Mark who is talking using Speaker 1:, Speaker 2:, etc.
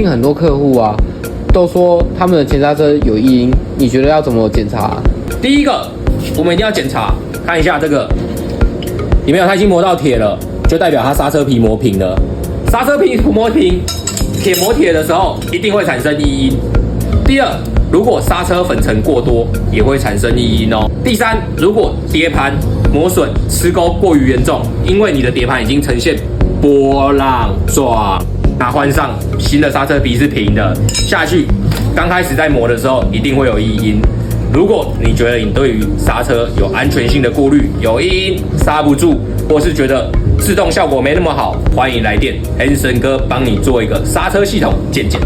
Speaker 1: 近很多客户啊，都说他们的前刹车有异音，你觉得要怎么检查啊？
Speaker 2: 第一个，我们一定要检查，看一下这个有没有它已经磨到铁了，就代表它刹车皮磨平了。刹车皮磨平，铁磨铁的时候一定会产生异音。第二，如果刹车粉尘过多，也会产生异音哦。第三，如果碟盘磨损、吃钩过于严重，因为你的碟盘已经呈现波浪状，那换上新的刹车皮是平的，下去刚开始在磨的时候一定会有异音。如果你觉得你对于刹车有安全性的顾虑，有异音刹不住，或是觉得制动效果没那么好，欢迎来电 Hanson 哥帮你做一个刹车系统健检。